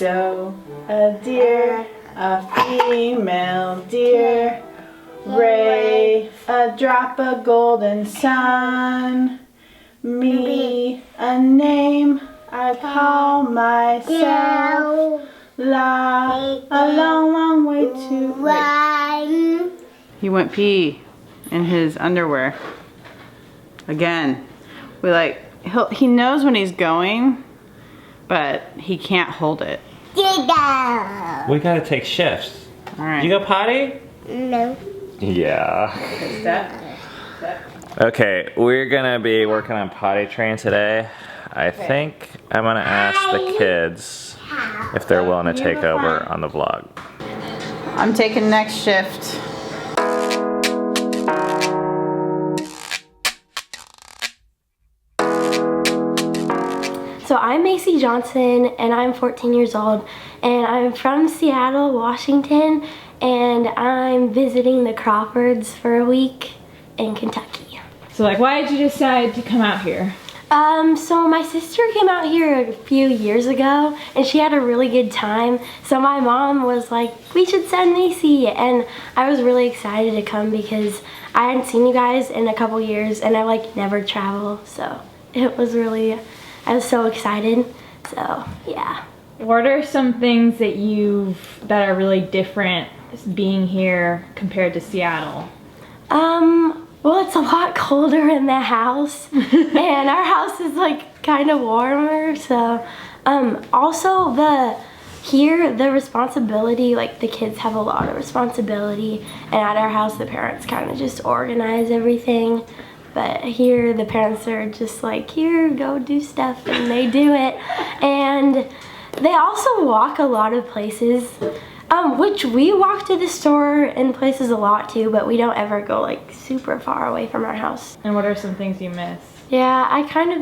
doe, a deer, a female deer. Ray, a drop of golden sun. Me, a name I call myself. La, a long, long way to run. He went pee in his underwear. Again. He knows when he's going, but he can't hold it. We gotta take shifts. Alright. Did you go potty? No. Yeah. Okay, we're gonna be working on potty train today. I think I'm gonna ask the kids if they're willing to take over on the vlog. I'm taking next shift. So I'm Macy Johnson and I'm 14 years old and I'm from Seattle, Washington, and I'm visiting the Crawfords for a week in Kentucky. So why did you decide to come out here? So my sister came out here a few years ago and she had a really good time. So my mom was like, we should send Macy, and I was really excited to come because I hadn't seen you guys in a couple years and I never travel. So it was really, I was so excited. So yeah. What are some things that are really different being here compared to Seattle? Well, it's a lot colder in the house and our house is kind of warmer, so also the responsibility, the kids have a lot of responsibility, and at our house the parents kind of just organize everything, but here the parents are just here, go do stuff, and they do it. And they also walk a lot of places, which we walk to the store and places a lot too, but we don't ever go super far away from our house. And what are some things you miss? Yeah, I kind of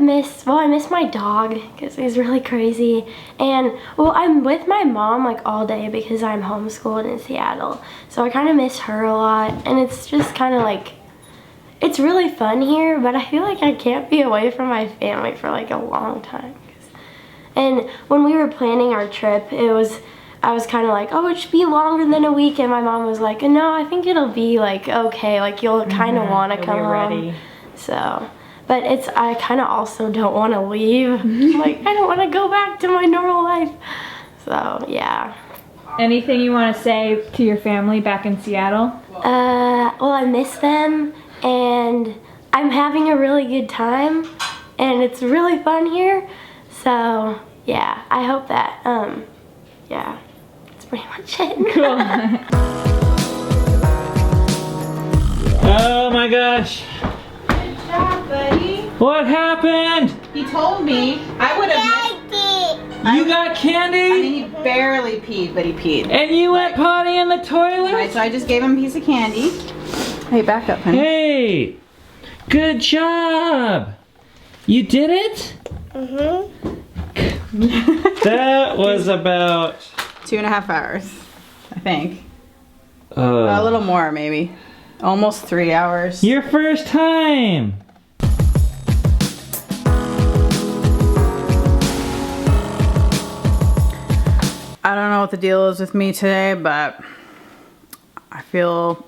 I miss my dog because he's really crazy. And well, I'm with my mom all day because I'm homeschooled in Seattle. So I kind of miss her a lot, and it's just kind of it's really fun here, but I feel I can't be away from my family for a long time. And when we were planning our trip, I was kind of oh, it should be longer than a week, and my mom was like, no, I think it'll be okay, you'll kind of want to come home. So, but I kind of also don't want to leave. I don't want to go back to my normal life. So, yeah. Anything you want to say to your family back in Seattle? Well, I miss them, and I'm having a really good time, and it's really fun here. So, yeah, I hope that, yeah, that's pretty much it. Cool. Oh my gosh. Good job, buddy. What happened? He told me I would have You got candy? he barely peed, but he peed. And you went potty in the toilet? Right, so I just gave him a piece of candy. Hey, back up, honey. Hey! Good job! You did it? That was about 2.5 hours, I think. A little more, maybe. Almost 3 hours. Your first time! I don't know what the deal is with me today, but I feel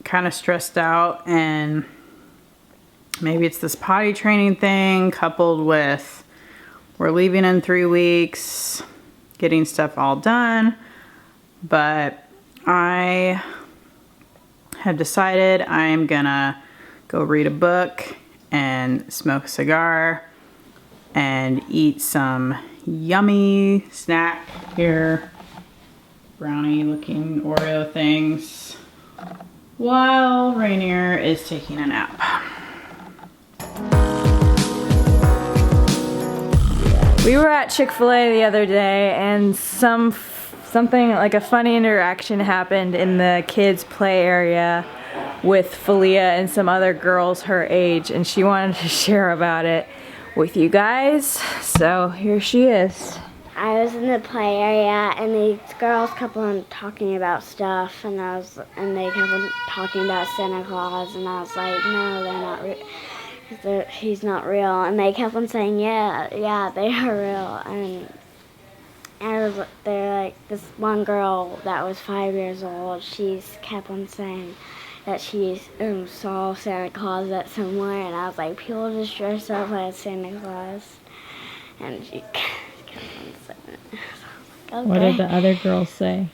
kind of stressed out, and maybe it's this potty training thing coupled with we're leaving in 3 weeks, getting stuff all done. But I have decided I'm gonna go read a book and smoke a cigar and eat some yummy snack here, brownie looking Oreo things, while Rainier is taking a nap. We were at Chick-fil-A the other day, and something like a funny interaction happened in the kids' play area with Filia and some other girls her age, and she wanted to share about it with you guys. So here she is. I was in the play area, and these girls kept on talking about stuff, and they kept on talking about Santa Claus, and I was like, no, they're not real. He's not real. And they kept on saying, yeah, they are real. And And they're like, this one girl that was 5 years old, she's kept on saying that she saw Santa Claus at somewhere, and I was like, people just dress up like Santa Claus. And she kept on saying it. So I was like, okay. What did the other girls say?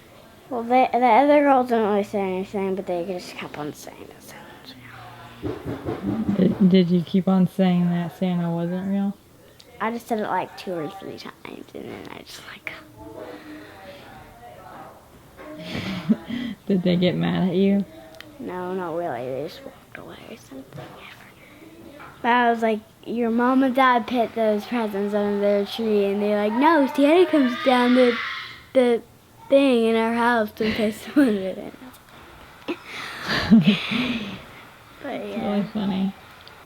Well, the other girls didn't really say anything, but they just kept on saying it. So, yeah. Did you keep on saying that Santa wasn't real? I just said it like 2 or 3 times, and then I just like... Did they get mad at you? No, not really. They just walked away or something. But I was like, your mom and dad put those presents under their tree, and they're like, no, Santa comes down the thing in our house and puts them under it. But yeah. Really funny.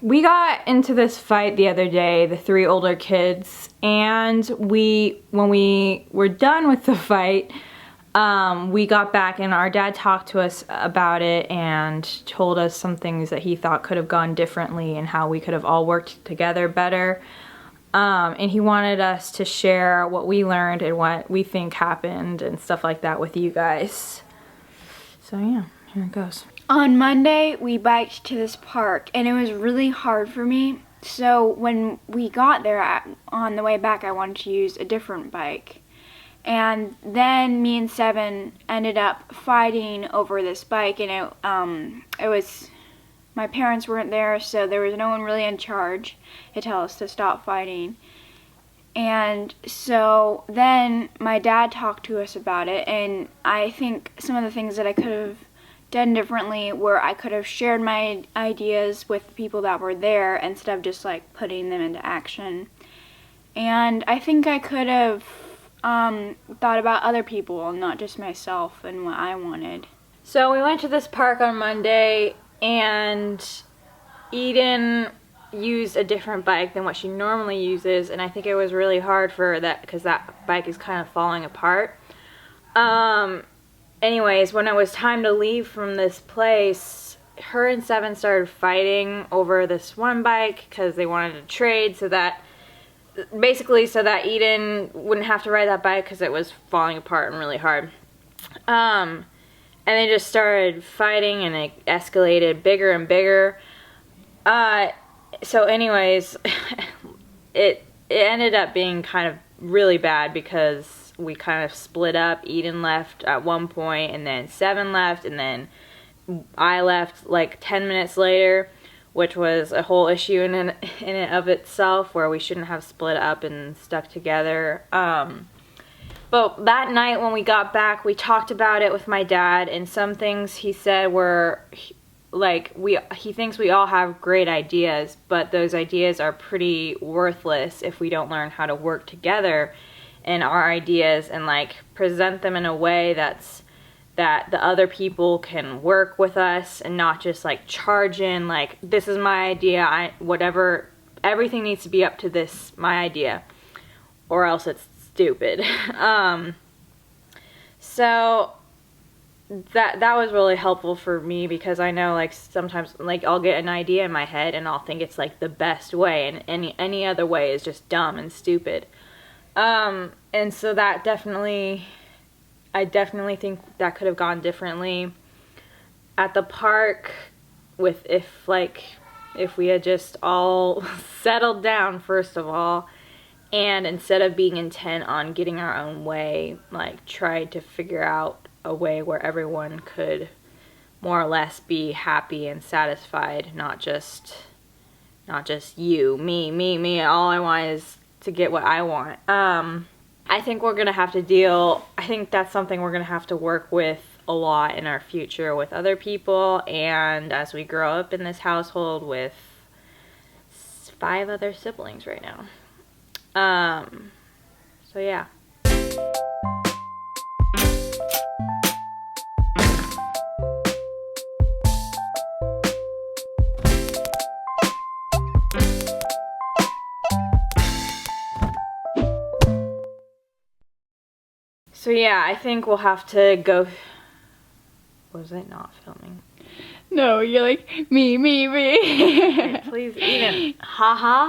We got into this fight the other day, the 3 older kids, and when we were done with the fight, we got back and our dad talked to us about it and told us some things that he thought could have gone differently and how we could have all worked together better. And he wanted us to share what we learned and what we think happened and stuff like that with you guys. So yeah, here it goes. On Monday, we biked to this park, and it was really hard for me. So when we got there, on the way back, I wanted to use a different bike. And then me and Seven ended up fighting over this bike, and it was, my parents weren't there, so there was no one really in charge to tell us to stop fighting. And so then my dad talked to us about it, and I think some of the things that I could have done differently where I could have shared my ideas with the people that were there instead of just like putting them into action. And I think I could have thought about other people and not just myself and what I wanted. So we went to this park on Monday and Eden used a different bike than what she normally uses, and I think it was really hard for that because that bike is kind of falling apart. Anyways, when it was time to leave from this place, her and Seven started fighting over this one bike because they wanted to trade so that Eden wouldn't have to ride that bike because it was falling apart and really hard. And they just started fighting and it escalated bigger and bigger. So anyways, it ended up being kind of really bad because we kind of split up. Eden left at one point, and then Seven left, and then I left like 10 minutes later, which was a whole issue in and of itself, where we shouldn't have split up and stuck together. But that night when we got back, we talked about it with my dad, and some things he said were like, he thinks we all have great ideas, but those ideas are pretty worthless if we don't learn how to work together in our ideas and like present them in a way that the other people can work with us and not just like charge in like, this is my idea, everything needs to be up to this, my idea, or else it's stupid. So that was really helpful for me because I know like sometimes like I'll get an idea in my head and I'll think it's like the best way, and any other way is just dumb and stupid. And so that I definitely think that could have gone differently at the park if we had just all settled down first of all, and instead of being intent on getting our own way, like tried to figure out a way where everyone could more or less be happy and satisfied, not just me, all I want is to get what I want. I think that's something we're gonna have to work with a lot in our future with other people, and as we grow up in this household with 5 other siblings right now. So yeah. So yeah, I think we'll have to go. Was it not filming? No, you're like, me. Please, Eden. Haha.